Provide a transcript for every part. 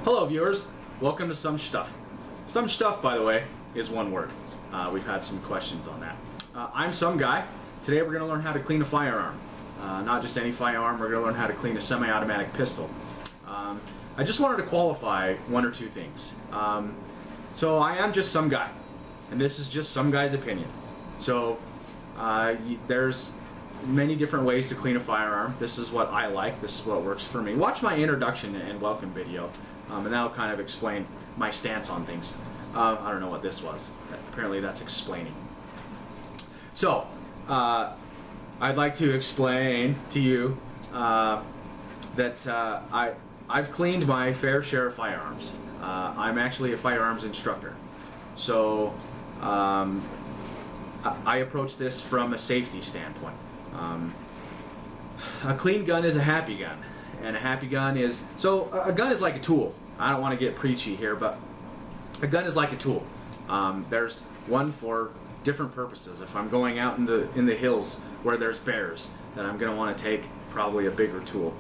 Hello viewers, welcome to Some Stuff. Some Stuff, by the way, is one word. We've had some questions on that. I'm Some Guy. Today we're going to learn how to clean a firearm. Not just any firearm, we're going to learn how to clean a semi-automatic pistol. I just wanted to qualify one or two things. So I am just some guy, and this is just some guy's opinion. So there's many different ways to clean a firearm. This is what I like. This is what works for me. Watch my introduction and welcome video, and that'll kind of explain my stance on things. I don't know what this was. Apparently that's explaining. So I'd like to explain to you that I've cleaned my fair share of firearms. I'm actually a firearms instructor. So I approach this from a safety standpoint. A clean gun is a happy gun, and a happy gun is, so a gun is like a tool. I don't want to get preachy here, but a gun is like a tool. There's one for different purposes. If I'm going out in the hills where there's bears, then I'm going to want to take probably a bigger tool.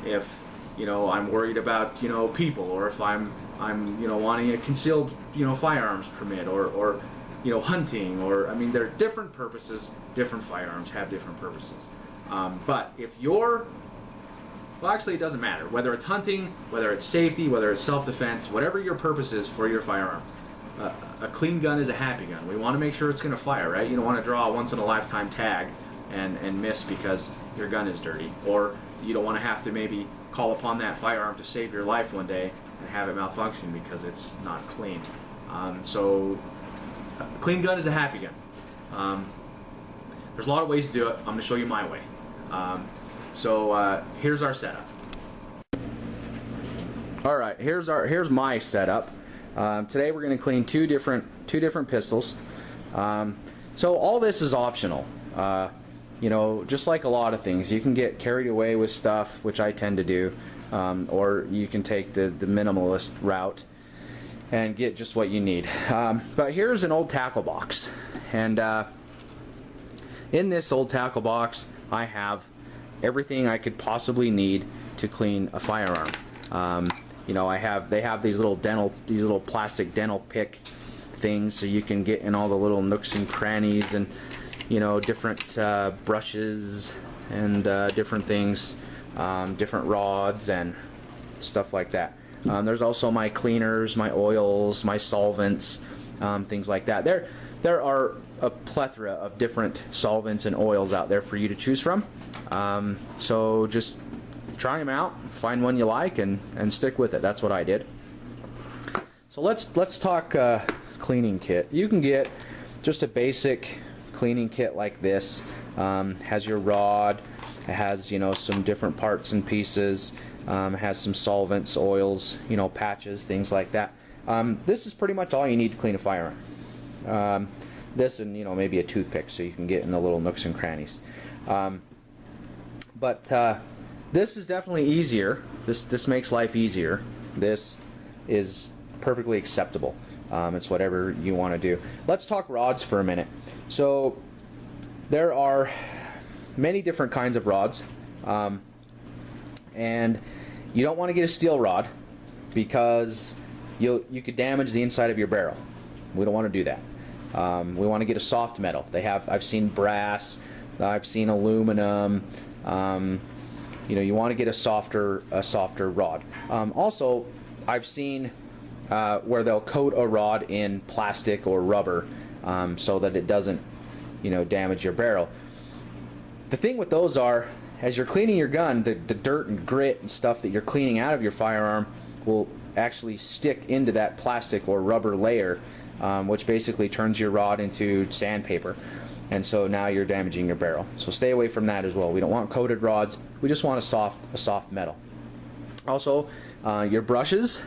If I'm worried about people, or if I'm wanting a concealed firearms permit, or hunting, or I mean, there are different purposes. Different firearms have different purposes. But if you're, well, actually it doesn't matter whether it's hunting, whether it's safety, whether it's self-defense, whatever your purpose is for your firearm. A clean gun is a happy gun. We want to make sure it's going to fire, right? You don't want to draw a once-in-a-lifetime tag and miss because your gun is dirty, or you don't want to have to maybe call upon that firearm to save your life one day and have it malfunction because it's not clean. So a clean gun is a happy gun. There's a lot of ways to do it. I'm going to show you my way. So here's our setup. All right, here's my setup. Today we're going to clean two different pistols. So all this is optional. Just like a lot of things, you can get carried away with stuff, which I tend to do, or you can take the minimalist route and get just what you need. But here's an old tackle box, and in this old tackle box I have everything I could possibly need to clean a firearm. They have these little plastic dental pick things, so you can get in all the little nooks and crannies, and different brushes and different things, different rods and stuff like that. There's also my cleaners, my oils, my solvents, things like that. There are a plethora of different solvents and oils out there for you to choose from. So just try them out, find one you like, and stick with it. That's what I did. So let's talk cleaning kit. You can get just a basic cleaning kit like this. Has your rod, it has some different parts and pieces, it has some solvents, oils, patches, things like that. This is pretty much all you need to clean a firearm. This and maybe a toothpick, so you can get in the little nooks and crannies. But this is definitely easier. This makes life easier. This is perfectly acceptable. It's whatever you want to do. Let's talk rods for a minute. So there are many different kinds of rods, and you don't want to get a steel rod because you could damage the inside of your barrel. We don't want to do that. We want to get a soft metal. I've seen brass, I've seen aluminum. You want to get a softer rod. Also, I've seen where they'll coat a rod in plastic or rubber, so that it doesn't damage your barrel. The thing with those are, as you're cleaning your gun, the dirt and grit and stuff that you're cleaning out of your firearm will actually stick into that plastic or rubber layer, which basically turns your rod into sandpaper, and so now you're damaging your barrel. So stay away from that as well. We don't want coated rods. We just want a soft metal. Also, your brushes.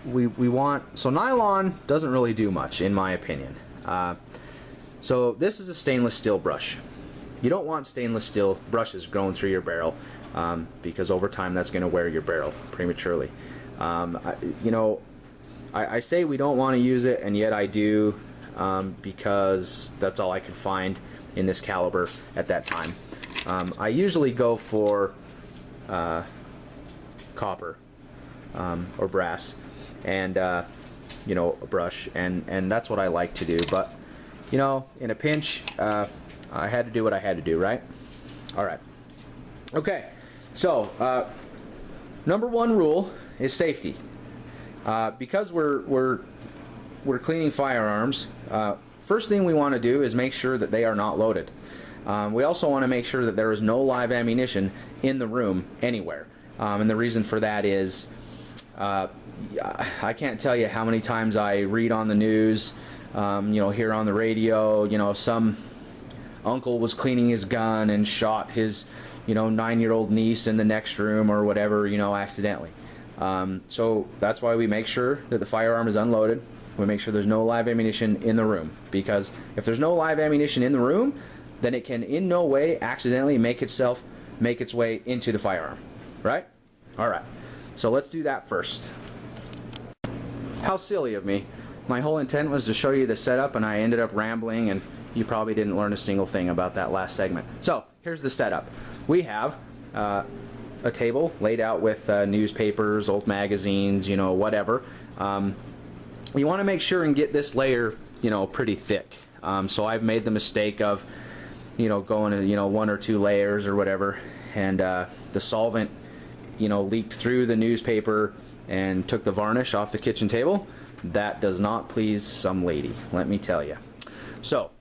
We want, so nylon doesn't really do much in my opinion. So this is a stainless steel brush. You don't want stainless steel brushes growing through your barrel, because over time that's going to wear your barrel prematurely. I say we don't want to use it, and yet I do, because that's all I could find in this caliber at that time. I usually go for copper or brass, and you know, a brush, and that's what I like to do. But you know, in a pinch, I had to do what I had to do, right? All right. Okay. So number one rule is safety. Because we're cleaning firearms, first thing we want to do is make sure that they are not loaded. We also want to make sure that there is no live ammunition in the room anywhere. And the reason for that is I can't tell you how many times I read on the news, you know, hear on the radio, you know, some uncle was cleaning his gun and shot his, you know, 9-year-old niece in the next room or whatever, you know, accidentally. So that's why we make sure that the firearm is unloaded. We make sure there's no live ammunition in the room, because if there's no live ammunition in the room, then it can in no way accidentally make its way into the firearm, right? All right, so let's do that first. How silly of me. My whole intent was to show you the setup, and I ended up rambling, and you probably didn't learn a single thing about that last segment. So here's the setup. We have a table laid out with newspapers, old magazines, you know, whatever. You want to make sure and get this layer, you know, pretty thick. So I've made the mistake of, you know, going to, you know, 1 or 2 layers or whatever, and the solvent, you know, leaked through the newspaper and took the varnish off the kitchen table. That does not please some lady, let me tell you. So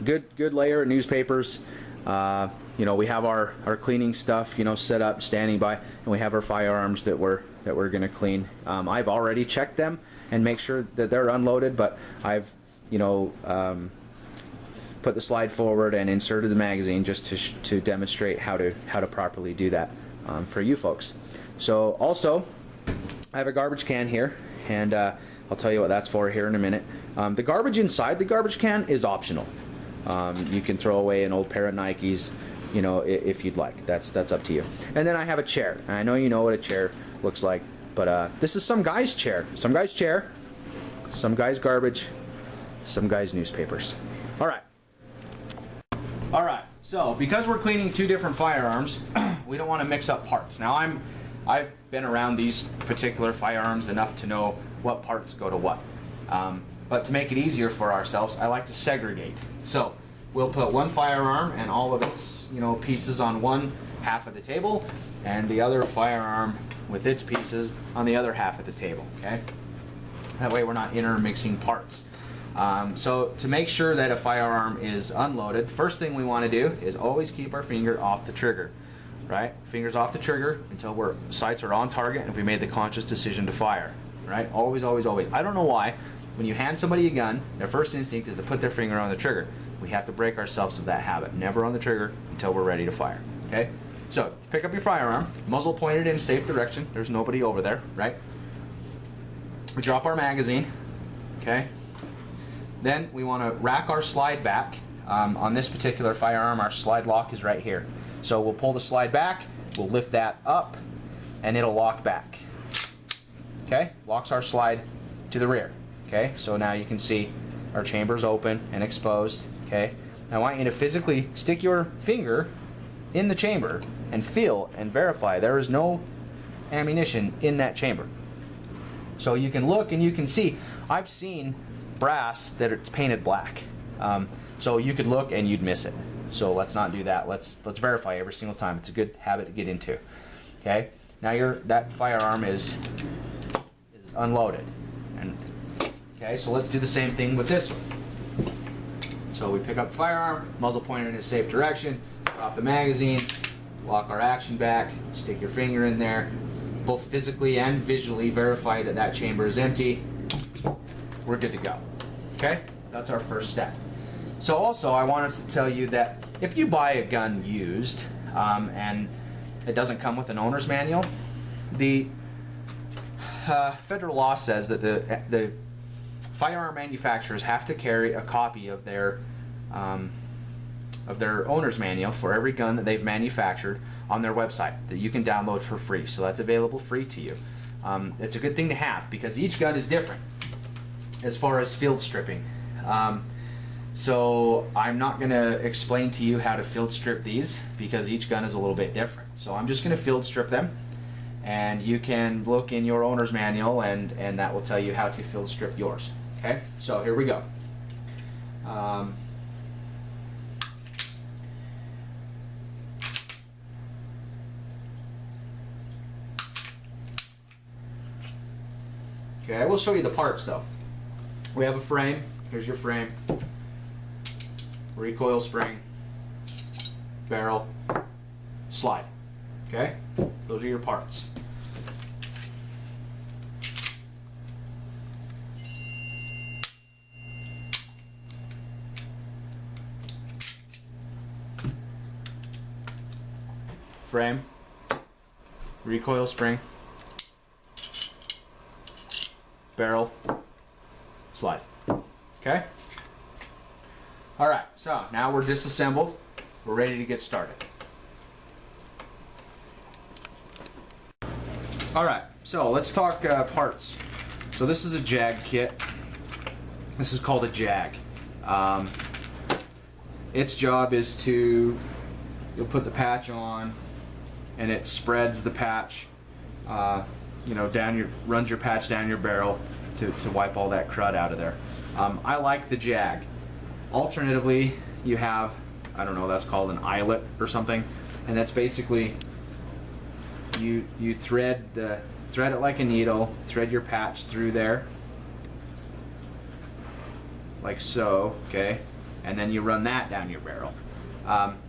good layer of newspapers. You know, we have our cleaning stuff, you know, set up, standing by, and we have our firearms that we're going to clean. I've already checked them and make sure that they're unloaded, but I've, you know, put the slide forward and inserted the magazine just to demonstrate how to properly do that for you folks. So also, I have a garbage can here, and I'll tell you what that's for here in a minute. The garbage inside the garbage can is optional. You can throw away an old pair of Nikes, you know, if you'd like. That's up to you. And then I have a chair. I know you know what a chair looks like, but this is some guy's chair. Some guy's chair, some guy's garbage, some guy's newspapers. All right. All right. So because we're cleaning 2 different firearms, we don't want to mix up parts. Now I've been around these particular firearms enough to know what parts go to what. But to make it easier for ourselves, I like to segregate. So we'll put one firearm and all of its, you know, pieces on one half of the table, and the other firearm with its pieces on the other half of the table. Okay. That way we're not intermixing parts. So to make sure that a firearm is unloaded, first thing we want to do is always keep our finger off the trigger. Right? Fingers off the trigger until our sights are on target and if we made the conscious decision to fire. Right? Always, always, always. I don't know why. When you hand somebody a gun, their first instinct is to put their finger on the trigger. We have to break ourselves of that habit. Never on the trigger until we're ready to fire. Okay? So, pick up your firearm, muzzle pointed in a safe direction. There's nobody over there, right? We drop our magazine. Okay? Then we want to rack our slide back. On this particular firearm, our slide lock is right here. So we'll pull the slide back, we'll lift that up, and it'll lock back. Okay? Locks our slide to the rear. Okay? So now you can see our chamber's open and exposed. Okay? Now I want you to physically stick your finger in the chamber and feel and verify there is no ammunition in that chamber. So you can look and you can see. I've seen brass that it's painted black. So you could look and you'd miss it. So let's not do that. Let's verify every single time. It's a good habit to get into. Okay? Now that firearm is unloaded. And okay, so let's do the same thing with this one. So we pick up the firearm, muzzle pointed in a safe direction, drop the magazine, lock our action back, stick your finger in there, both physically and visually verify that that chamber is empty. We're good to go. Okay? That's our first step. So also I wanted to tell you that if you buy a gun used and it doesn't come with an owner's manual, the federal law says that the firearm manufacturers have to carry a copy of their owner's manual for every gun that they've manufactured on their website that you can download for free. So that's available free to you. It's a good thing to have because each gun is different as far as field stripping. So I'm not going to explain to you how to field strip these because each gun is a little bit different. So I'm just going to field strip them, and you can look in your owner's manual, and that will tell you how to field strip yours. Okay, so here we go. Okay, I will show you the parts though. We have a frame. Here's your frame. Recoil spring. Barrel. Slide. Okay? Those are your parts. Frame. Recoil spring. Barrel, slide. Okay? Alright, so now we're disassembled. We're ready to get started. Alright, so let's talk parts. So this is a Jag kit. This is called a Jag. Its job is to, you'll put the patch on, and it spreads the patch you know, runs your patch down your barrel to wipe all that crud out of there. I like the Jag. Alternatively, you have, I don't know, that's called an eyelet or something, and that's basically you thread it like a needle, thread your patch through there, like so, okay, and then you run that down your barrel.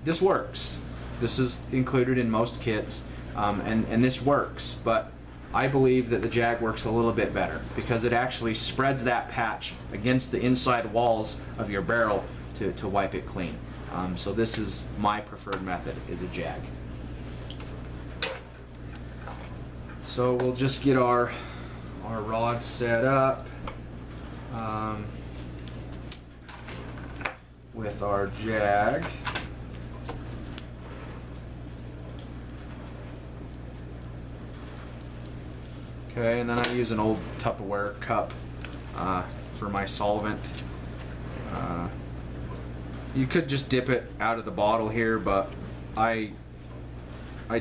This works. This is included in most kits, and this works, but I believe that the Jag works a little bit better because it actually spreads that patch against the inside walls of your barrel to wipe it clean. So this is my preferred method, is a Jag. So we'll just get our rod set up with our Jag. Okay, and then I use an old Tupperware cup for my solvent. You could just dip it out of the bottle here, but I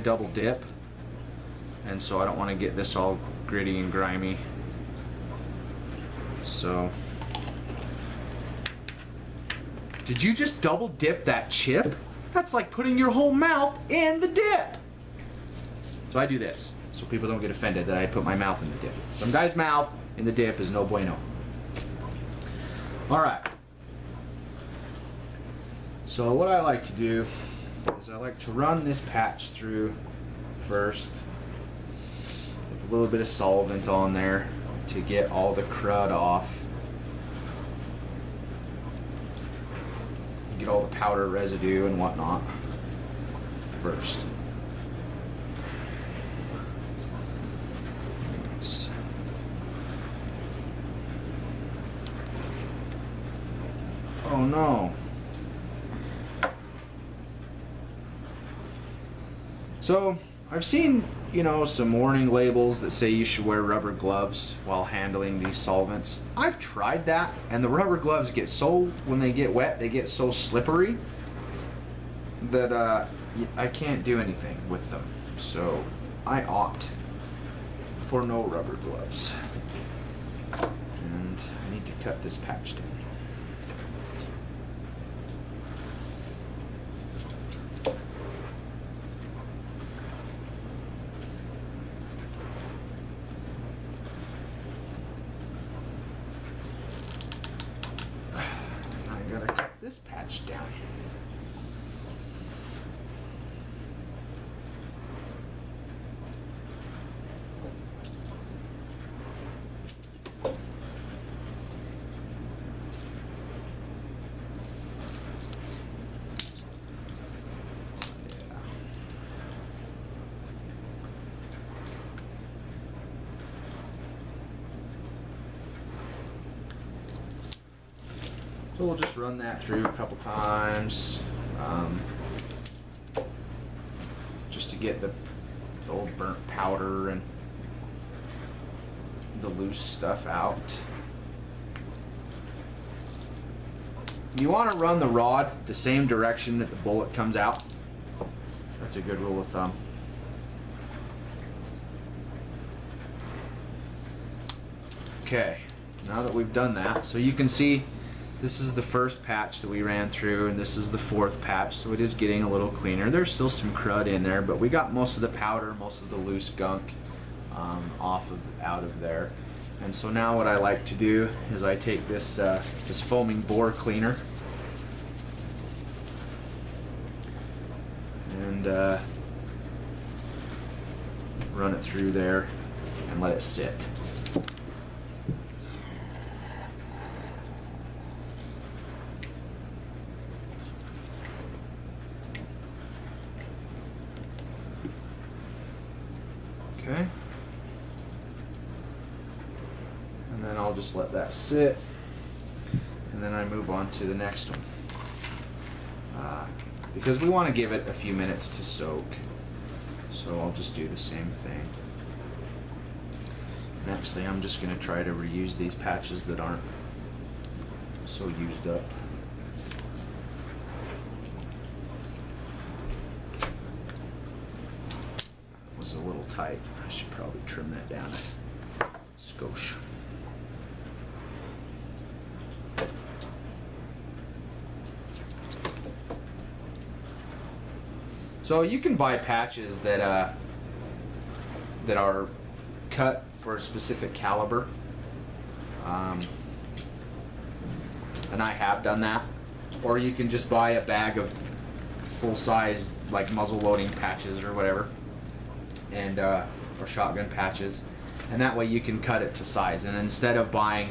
double dip, and so I don't want to get this all gritty and grimy. So, did you just double dip that chip? That's like putting your whole mouth in the dip. So I do this, so people don't get offended that I put my mouth in the dip. Some guy's mouth in the dip is no bueno. Alright. So what I like to do is I like to run this patch through first with a little bit of solvent on there to get all the crud off. Get all the powder residue and whatnot first. Oh no. So, I've seen, you know, some warning labels that say you should wear rubber gloves while handling these solvents. I've tried that, and the rubber gloves get so, when they get wet, they get so slippery that I can't do anything with them. So, I opt for no rubber gloves. And I need to cut this patch down. This patch down. So we'll just run that through a couple times, just to get the old burnt powder and the loose stuff out. You want to run the rod the same direction that the bullet comes out. That's a good rule of thumb. Okay, now that we've done that, so you can see this is the first patch that we ran through, and this is the fourth patch, so it is getting a little cleaner. There's still some crud in there, but we got most of the powder, most of the loose gunk out of there. And so now what I like to do is I take this this foaming bore cleaner and run it through there and let it sit. Okay. And then I'll just let that sit, and then I move on to the next one. Because we want to give it a few minutes to soak. So I'll just do the same thing. Next thing, I'm just going to try to reuse these patches that aren't so used up. Was a little tight. I should probably trim that down a skosh. So you can buy patches that are cut for a specific caliber, and I have done that. Or you can just buy a bag of full-size like muzzle loading patches or whatever, and or shotgun patches, and that way you can cut it to size. And instead of buying,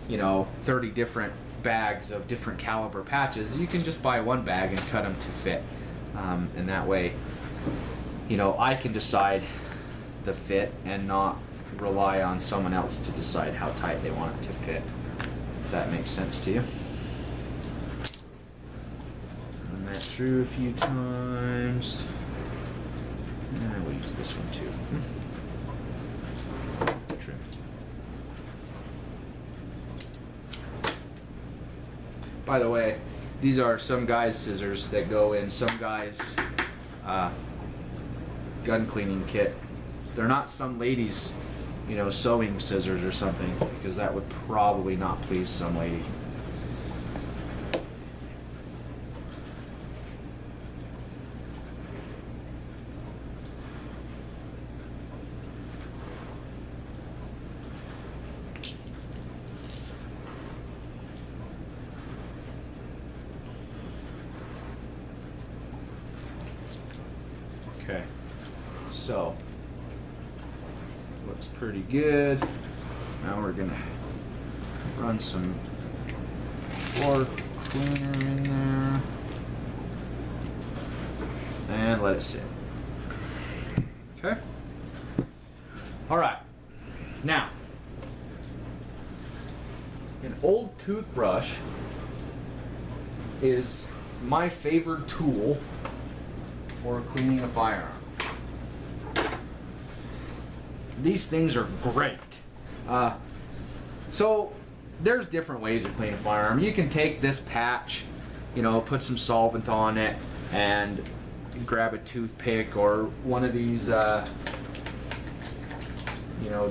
30 different bags of different caliber patches, you can just buy one bag and cut them to fit. And that way, I can decide the fit and not rely on someone else to decide how tight they want it to fit, if that makes sense to you. Run that through a few times. And we'll use this one too. Trim. By the way, these are some guys' scissors that go in some guys' gun cleaning kit. They're not some ladies, sewing scissors or something, because that would probably not please some lady. Okay, so looks pretty good. Now we're gonna run some floor cleaner in there and let it sit. Okay. All right. Now, an old toothbrush is my favorite tool for cleaning a firearm. These things are great. So there's different ways to clean a firearm. You can take this patch, put some solvent on it, and grab a toothpick or one of these,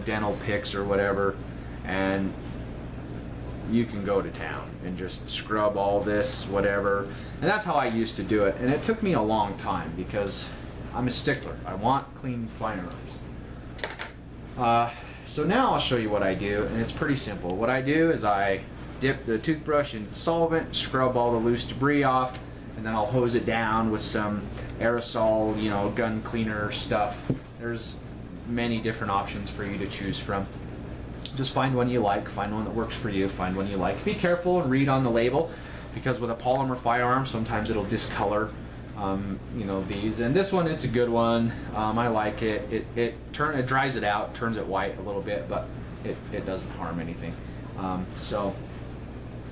dental picks or whatever, and you can go to town and just scrub all this, whatever. And that's how I used to do it. And it took me a long time because I'm a stickler. I want clean firearms. So now I'll show you what I do, and it's pretty simple. What I do is I dip the toothbrush in solvent, scrub all the loose debris off, and then I'll hose it down with some aerosol, gun cleaner stuff. There's many different options for you to choose from. Just find one you like, find one that works for you, find one you like. Be careful and read on the label, because with a polymer firearm, sometimes it'll discolor, these. And this one, it's a good one. I like it. It dries it out, turns it white a little bit, but it doesn't harm anything. So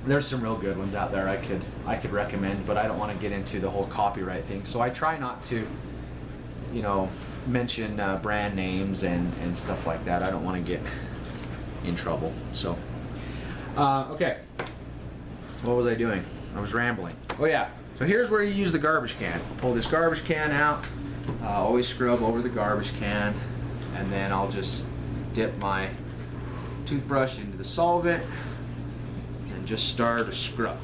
there's some real good ones out there I could recommend, but I don't want to get into the whole copyright thing. So I try not to, mention brand names and stuff like that. I don't want to get in trouble. So okay, what was I doing? I was rambling. Oh yeah, so here's where you use the garbage can. Pull this garbage can out, always scrub over the garbage can, and then I'll just dip my toothbrush into the solvent and just start a scrub.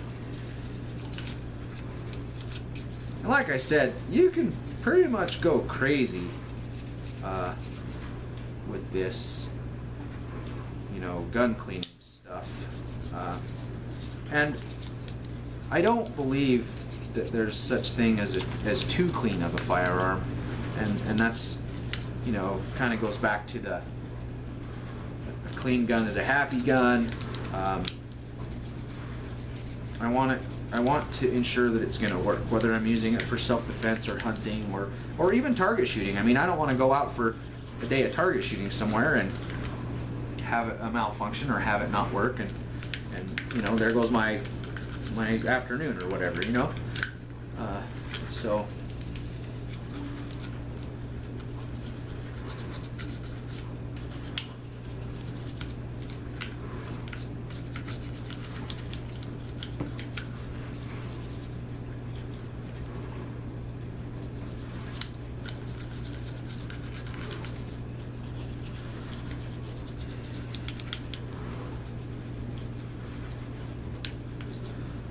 And like I said, you can pretty much go crazy with this, you know, gun cleaning stuff. And I don't believe that there's such thing as too clean of a firearm, and that's, you know, kind of goes back to a clean gun is a happy gun. I want to ensure that it's going to work, whether I'm using it for self-defense or hunting or even target shooting. I mean, I don't want to go out for a day of target shooting somewhere and have it a malfunction or have it not work, and you know, there goes my afternoon or whatever, you know. So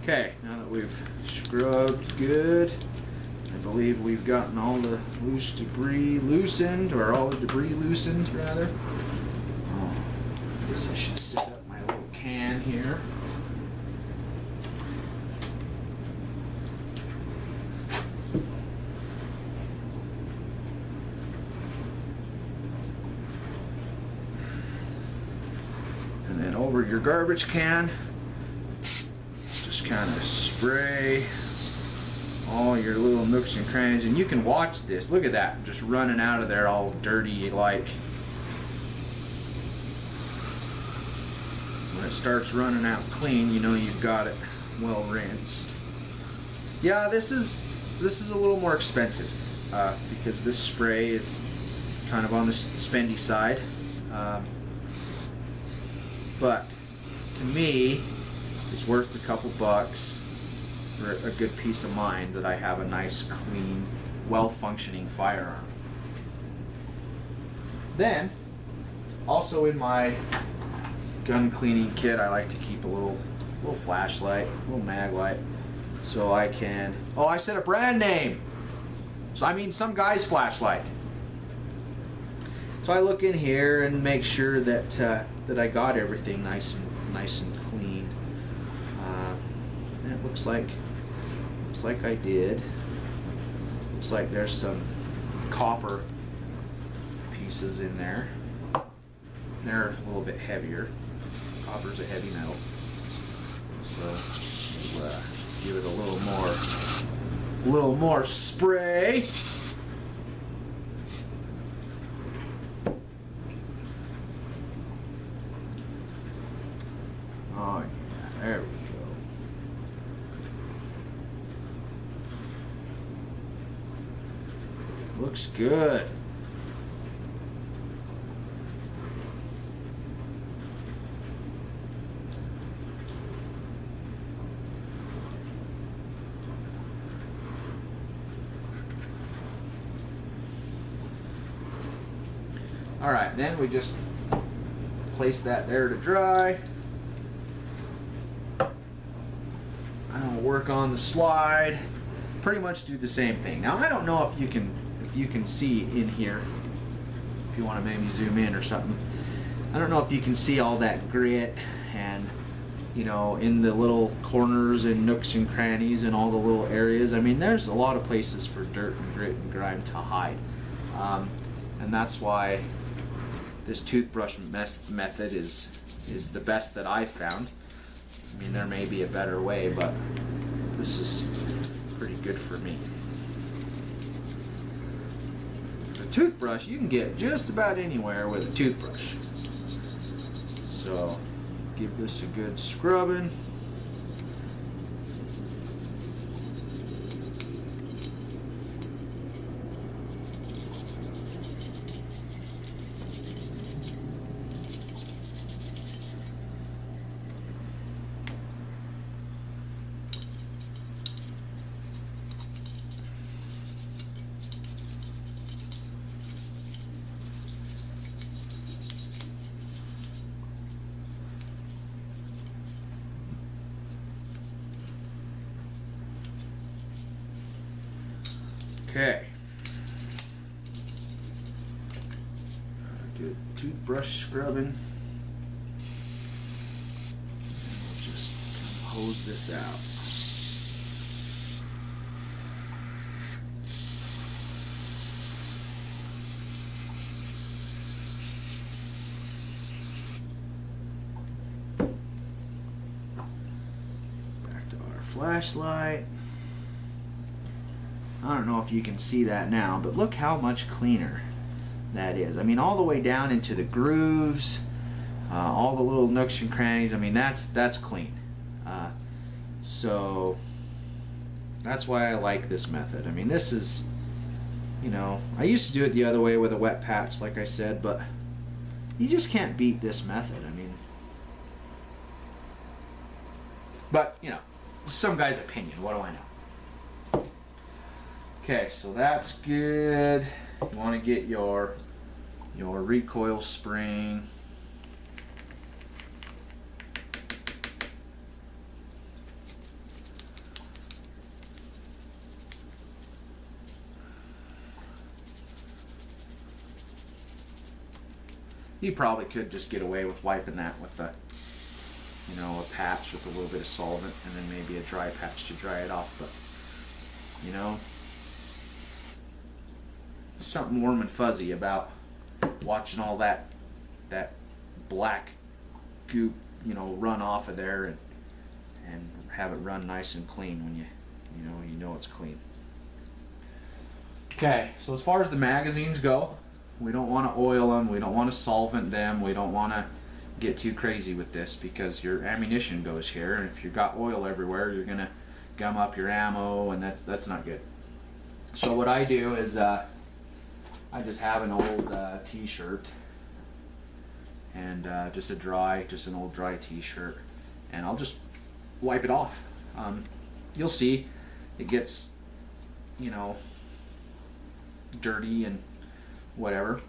okay, now that we've scrubbed good, I believe we've gotten all the loose debris loosened, or all the debris loosened, rather. Oh, I guess I should set up my little can here. And then over your garbage can, kind of spray all your little nooks and crannies, and you can watch this. Look at that, just running out of there all dirty. Like, when it starts running out clean, you know you've got it well rinsed. Yeah, this is a little more expensive because this spray is kind of on the spendy side, but to me, it's worth a couple bucks for a good peace of mind that I have a nice, clean, well-functioning firearm. Then, also in my gun cleaning kit, I like to keep a little flashlight, a little mag light, so I can. Oh, I said a brand name. So I mean some guy's flashlight. So I look in here and make sure that that I got everything nice and clean. It looks like I did. Looks like there's some copper pieces in there. They're a little bit heavier. Copper's a heavy metal, so we'll give it a little more spray. Oh yeah, there we go. Looks good. All right, then we just place that there to dry. I'll work on the slide. Pretty much do the same thing. Now I don't know if you can see in here, if you want to maybe zoom in or something. I don't know if you can see all that grit and, you know, in the little corners and nooks and crannies and all the little areas. I mean, there's a lot of places for dirt and grit and grime to hide, and that's why this toothbrush method is the best that I've found. I mean, there may be a better way, but this is pretty good for me. The toothbrush, you can get just about anywhere with a toothbrush. So give this a good scrubbing. Okay. Good toothbrush scrubbing. We'll just kind of hose this out. Back to our flashlight. I don't know if you can see that now, but look how much cleaner that is. I mean, all the way down into the grooves, all the little nooks and crannies. I mean, that's clean. So that's why I like this method. I mean, this is, you know, I used to do it the other way with a wet patch, like I said, but you just can't beat this method. I mean, but you know, some guy's opinion. What do I know? Okay, so that's good. You want to get your recoil spring. You probably could just get away with wiping that with a, you know, a patch with a little bit of solvent and then maybe a dry patch to dry it off, but you know, something warm and fuzzy about watching all that black goop, you know, run off of there and have it run nice and clean when you know it's clean. Okay, so as far as the magazines go, we don't want to oil them, we don't want to solvent them, we don't want to get too crazy with this because your ammunition goes here, and if you've got oil everywhere, you're gonna gum up your ammo, and that's not good. So what I do is I just have an old t-shirt and just an old dry t-shirt, and I'll just wipe it off. You'll see it gets, you know, dirty and whatever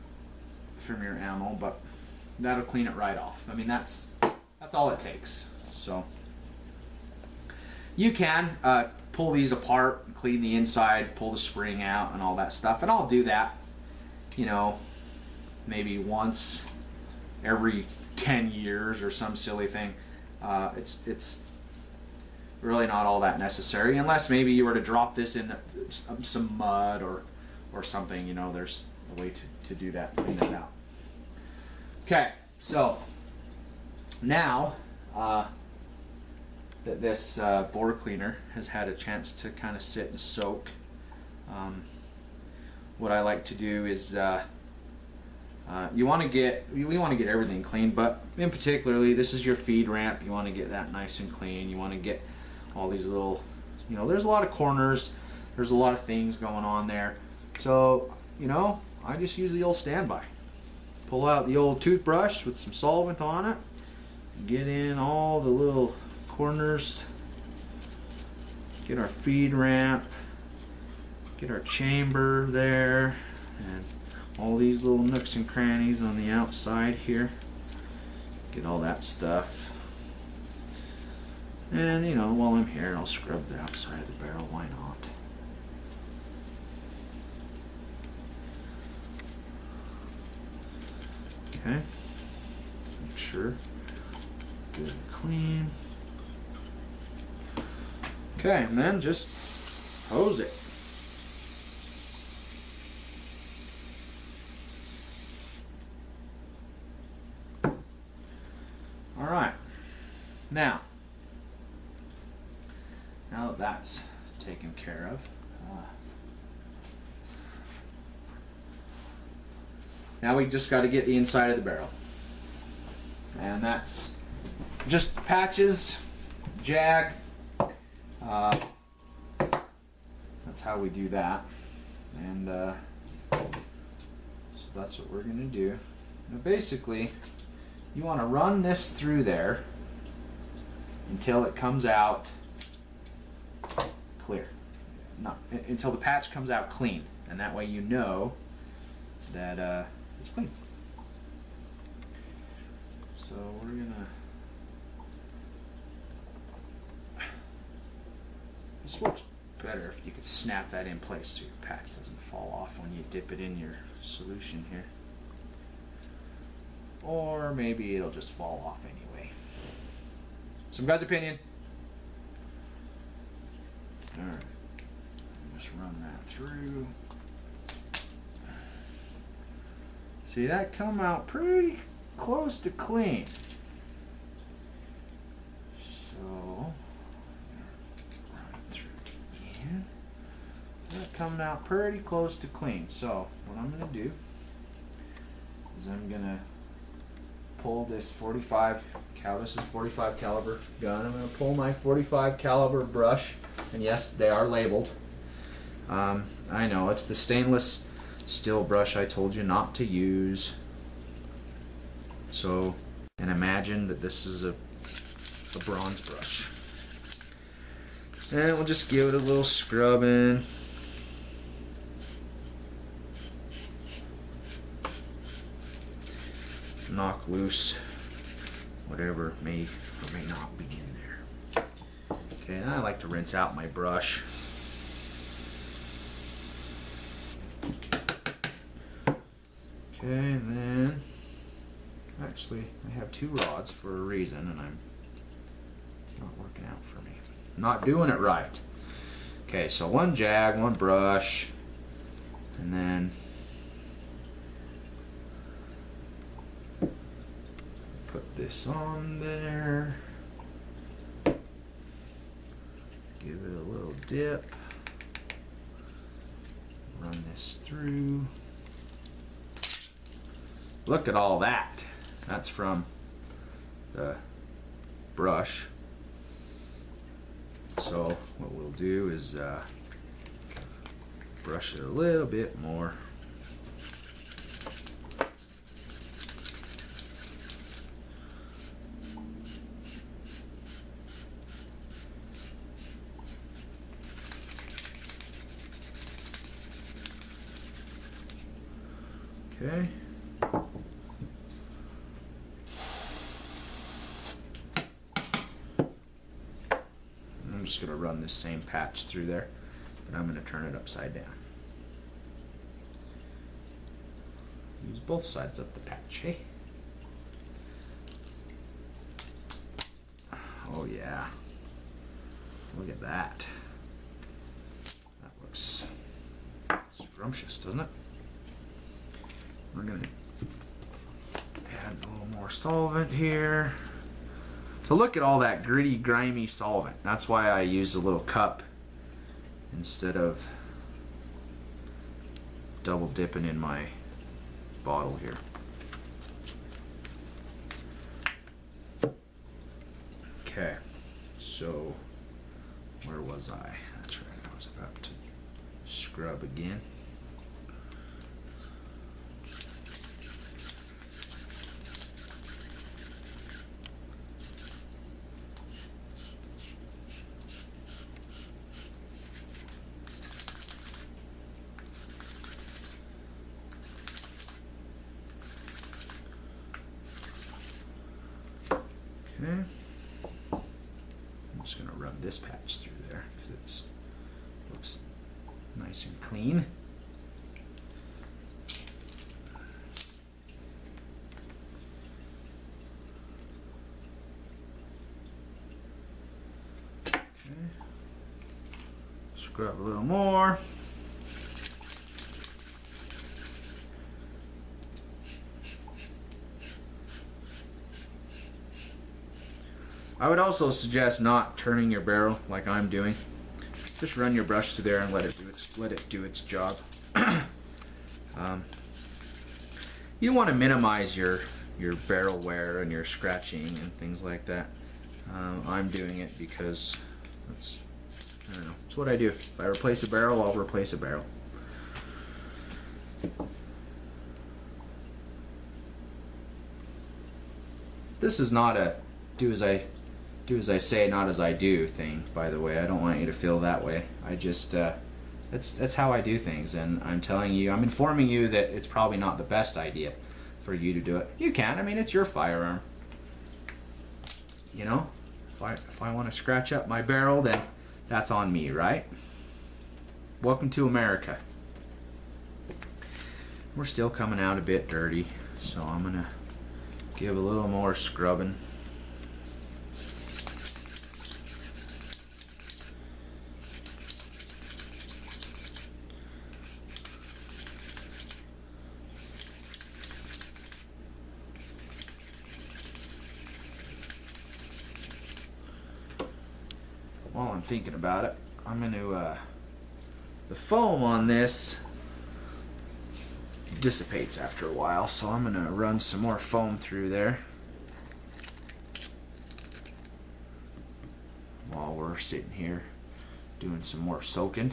from your ammo, but that'll clean it right off. I mean, that's all it takes. So you can pull these apart, clean the inside, pull the spring out and all that stuff, and I'll do that, you know, maybe once every 10 years or some silly thing. It's really not all that necessary, unless maybe you were to drop this in some mud or something, you know, there's a way to do that, clean that out. Okay, so now that this bore cleaner has had a chance to kind of sit and soak, what I like to do is we want to get everything clean, but in particularly this is your feed ramp. You want to get that nice and clean. You want to get all these little, you know, there's a lot of corners, there's a lot of things going on there. So, you know, I just use the old standby. Pull out the old toothbrush with some solvent on it, get in all the little corners, get our feed ramp, get our chamber there, and all these little nooks and crannies on the outside here. Get all that stuff. And, you know, while I'm here, I'll scrub the outside of the barrel. Why not? Okay. Make sure. Good and clean. Okay, and then just hose it. All right. Now that that's taken care of, now we just got to get the inside of the barrel, and that's just patches, jag. That's how we do that, and so that's what we're going to do. Now basically, you want to run this through there until it comes out clear. Not until the patch comes out clean, and that way you know that it's clean. So we're gonna. This works better if you could snap that in place so your patch doesn't fall off when you dip it in your solution here. Or maybe it'll just fall off anyway. Some guy's opinion. Alright. Just run that through. See, that come out pretty close to clean. So, run it through again. That coming out pretty close to clean. So, what I'm going to do is I'm going to pull this 45 cal. This is 45 caliber gun. I'm going to pull my 45 caliber brush, and yes, they are labeled. I know it's the stainless steel brush I told you not to use. So, and imagine that this is a bronze brush. And we'll just give it a little scrubbing. Knock loose whatever may or may not be in there. Okay, and I like to rinse out my brush. Okay, and then actually I have two rods for a reason, and it's not working out for me. I'm not doing it right. Okay, so one jag, one brush, and then put this on there. Give it a little dip. Run this through. Look at all that. That's from the brush. So what we'll do is brush it a little bit more. Okay. I'm just going to run this same patch through there, but I'm going to turn it upside down. Use both sides of the patch, hey? Oh yeah. Look at that. That looks scrumptious, doesn't it? We're going to add a little more solvent here. So look at all that gritty, grimy solvent. That's why I use a little cup instead of double dipping in my bottle here. Okay, so where was I? That's right, I was about to scrub again. Okay, I'm just going to run this patch through there because it looks nice and clean. Okay, scrub a little more. I would also suggest not turning your barrel like I'm doing. Just run your brush through there and let it do its job. You want to minimize your barrel wear and your scratching and things like that. I'm doing it because that's, I don't know, it's what I do. If I replace a barrel, I'll replace a barrel. This is not a do as I say, not as I do thing, by the way. I don't want you to feel that way. I just, that's how I do things, and I'm telling you, I'm informing you that it's probably not the best idea for you to do it. You can, I mean, it's your firearm. You know, if I want to scratch up my barrel, then that's on me, right? welcome to America. We're still coming out a bit dirty, so I'm gonna give a little more scrubbing. While I'm thinking about it, I'm gonna the foam on this dissipates after a while, so I'm gonna run some more foam through there while we're sitting here doing some more soaking.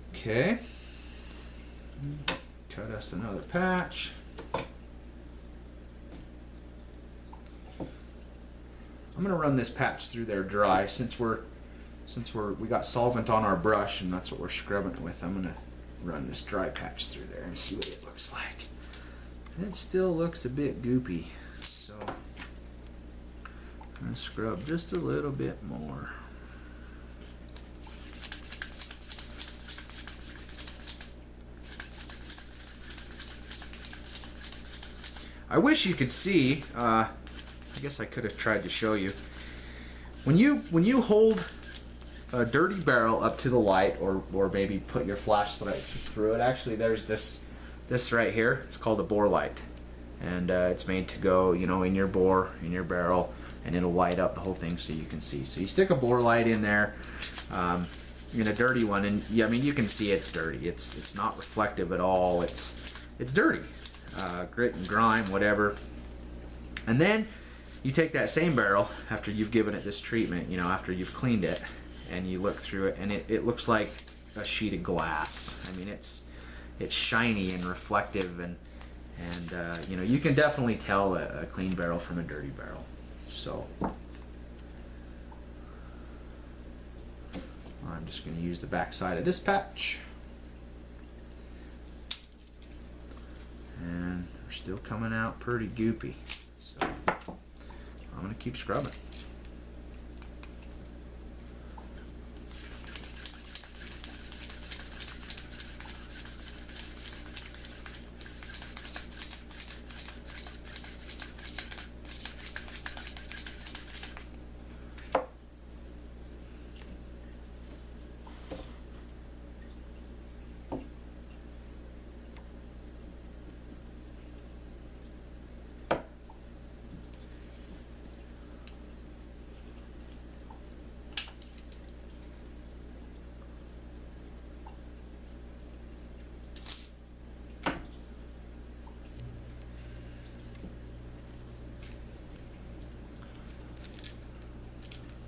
Okay, cut us another patch. I'm gonna run this patch through there dry since we got solvent on our brush and that's what we're scrubbing it with. I'm gonna run this dry patch through there and see what it looks like. It still looks a bit goopy, so I'm gonna scrub just a little bit more. I wish you could see. I guess I could have tried to show you. When you hold a dirty barrel up to the light, or maybe put your flashlight through it. Actually, there's this right here. It's called a bore light, and it's made to go, you know, in your bore, in your barrel, and it'll light up the whole thing so you can see. So you stick a bore light in there, in a dirty one, and yeah, I mean you can see it's dirty. It's not reflective at all. It's dirty, grit and grime, whatever. And then you take that same barrel after you've given it this treatment, you know, after you've cleaned it, and you look through it, and it looks like a sheet of glass. I mean, it's shiny and reflective, and you know, you can definitely tell a clean barrel from a dirty barrel. So I'm just going to use the back side of this patch, and we're still coming out pretty goopy. So I'm going to keep scrubbing.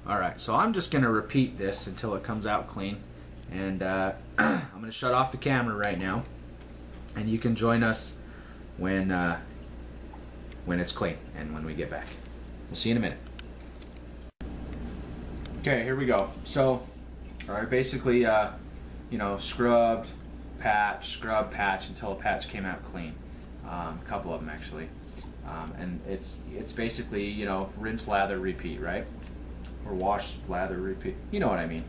Alright, so I'm just going to repeat this until it comes out clean, and I'm going to shut off the camera right now, and you can join us when it's clean and when we get back. We'll see you in a minute. Okay, here we go. So, alright, basically, you know, scrub, patch until a patch came out clean. A couple of them actually. And it's basically, you know, rinse, lather, repeat, right? Or wash, lather, repeat. You know what I mean.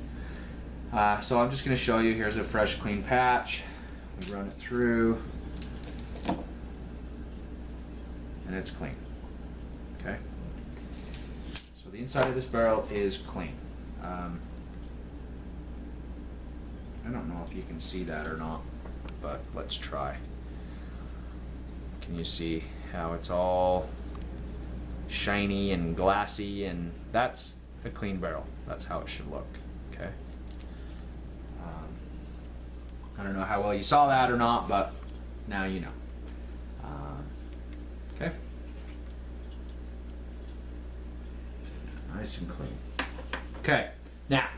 So I'm just going to show you. Here's a fresh, clean patch. We run it through, and it's clean. Okay. So the inside of this barrel is clean. I don't know if you can see that or not, but let's try. Can you see how it's all shiny and glassy? And that's a clean barrel. That's how it should look. Okay. I don't know how well you saw that or not, but now you know. Okay. Nice and clean. Okay. Now,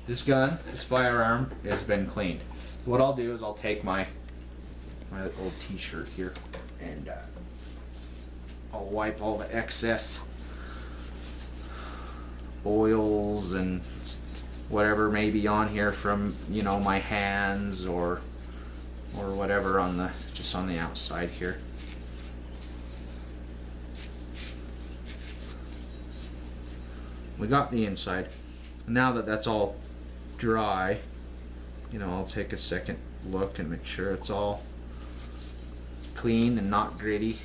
this gun, this firearm, has been cleaned. What I'll do is I'll take my old t-shirt here, and I'll wipe all the excess oils and whatever may be on here from, you know, my hands or whatever on the, just on the outside here. we got the inside. Now that that's all dry, you know, I'll take a second look and make sure it's all clean and not gritty.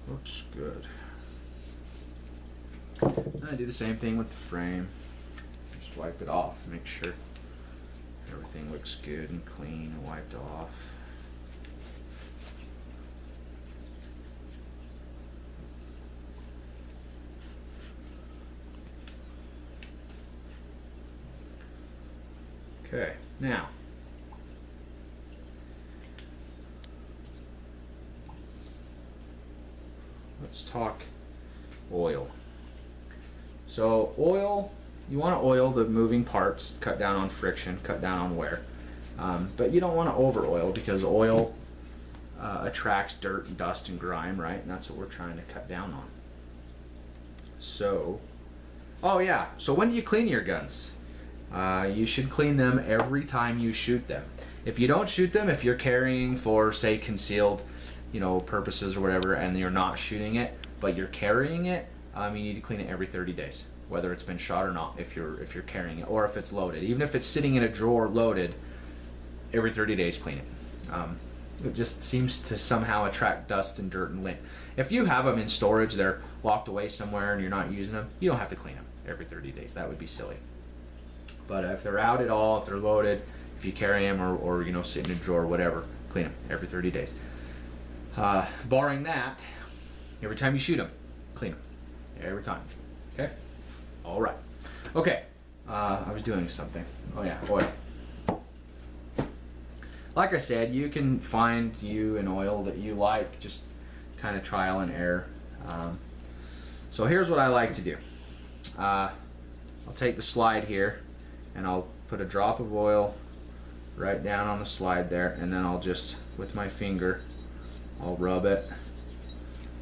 Looks good. And I do the same thing with the frame. Just wipe it off, make sure everything looks good and clean and wiped off. Okay, now let's talk oil. So oil, you want to oil the moving parts, cut down on friction, cut down on wear. But you don't want to over oil, because oil attracts dirt and dust and grime, right? And that's what we're trying to cut down on. So, oh yeah, so when do you clean your guns? You should clean them every time you shoot them. If you don't shoot them, if you're carrying for, say, concealed, you know, purposes or whatever, and you're not shooting it, but you're carrying it, you need to clean it every 30 days, whether it's been shot or not. If you're carrying it, or if it's loaded, even if it's sitting in a drawer loaded, every 30 days clean it. It just seems to somehow attract dust and dirt and lint. If you have them in storage, they're locked away somewhere, and you're not using them, you don't have to clean them every 30 days. That would be silly. But if they're out at all, if they're loaded, if you carry them or you know, sit in a drawer, whatever, clean them every 30 days. Barring that, every time you shoot them, clean them. Every time. Okay? All right. Okay. I was doing something. Oh yeah, oil. Like I said, you can find you an oil that you like, just kind of trial and error. So here's what I like to do. I'll take the slide here, and I'll put a drop of oil right down on the slide there, and then I'll just, with my finger, I'll rub it.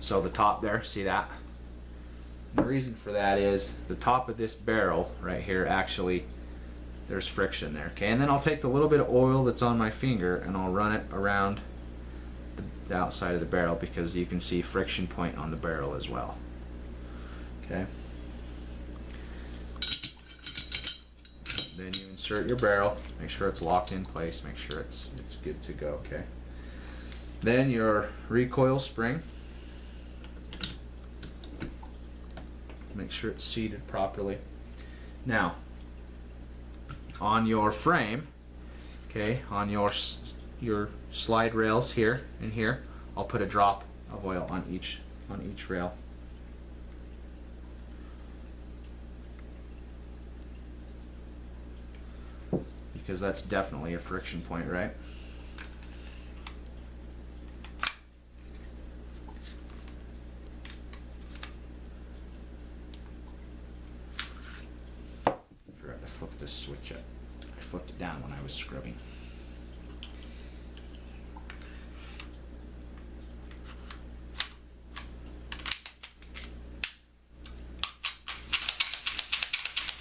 So the top there, see that? And the reason for that is the top of this barrel right here, actually, there's friction there. Okay, and then I'll take the little bit of oil that's on my finger and I'll run it around the outside of the barrel, because you can see friction point on the barrel as well. Okay. Then you insert your barrel, make sure it's locked in place, make sure it's good to go. Okay. Then your recoil spring, make sure it's seated properly. Now, on your frame, okay, on your slide rails here and here, I'll put a drop of oil on each rail. Because that's definitely a friction point, right? I forgot to flip this switch up. I flipped it down when I was scrubbing.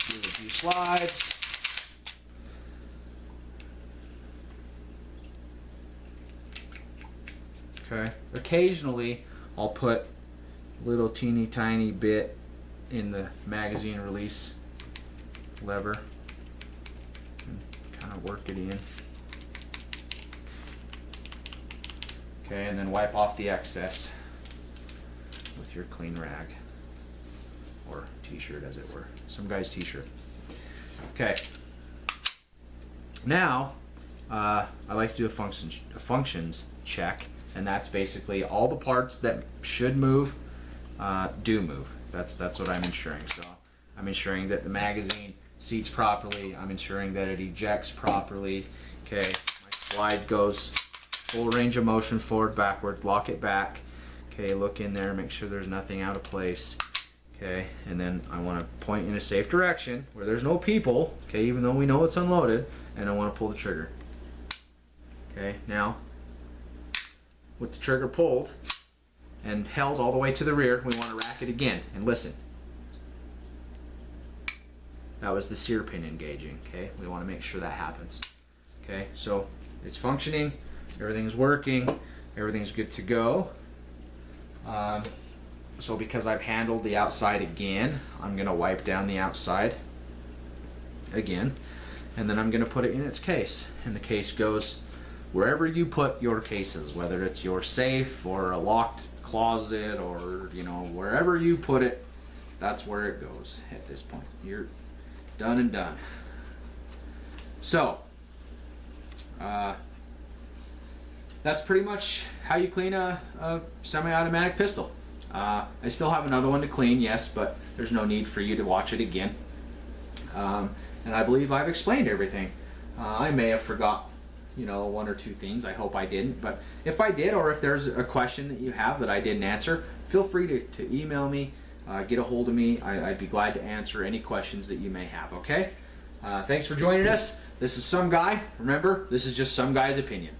Do a few slides. Okay. Occasionally, I'll put a little teeny tiny bit in the magazine release lever and kind of work it in. Okay, and then wipe off the excess with your clean rag or t-shirt, as it were. Some guy's t-shirt. Okay. Now, I like to do a functions check. and that's basically all the parts that should move do move. That's what I'm ensuring. So I'm ensuring that the magazine seats properly. I'm ensuring that it ejects properly. Okay, my slide goes full range of motion, forward, backwards. Lock it back. Okay, look in there, make sure there's nothing out of place. Okay, and then I want to point in a safe direction where there's no people. Okay, even though we know it's unloaded, and I want to pull the trigger. Okay, now with the trigger pulled and held all the way to the rear, we want to rack it again and listen. That was the sear pin engaging. Okay, we want to make sure that happens. Okay, so it's functioning, everything's working, everything's good to go. So because I've handled the outside again, I'm going to wipe down the outside again, and then I'm going to put it in its case. And the case goes wherever you put your cases, whether it's your safe or a locked closet, or you know, wherever you put it, that's where it goes at this point. You're done and done. So that's pretty much how you clean a semi-automatic pistol. I still have another one to clean, yes, but there's no need for you to watch it again. And I believe I've explained everything. I may have forgot, you know, one or two things. I hope I didn't, but if I did, or if there's a question that you have that I didn't answer, feel free to email me, get a hold of me. I'd be glad to answer any questions that you may have, okay? Thanks for joining us. This is Some Guy. Remember, this is just some guy's opinion.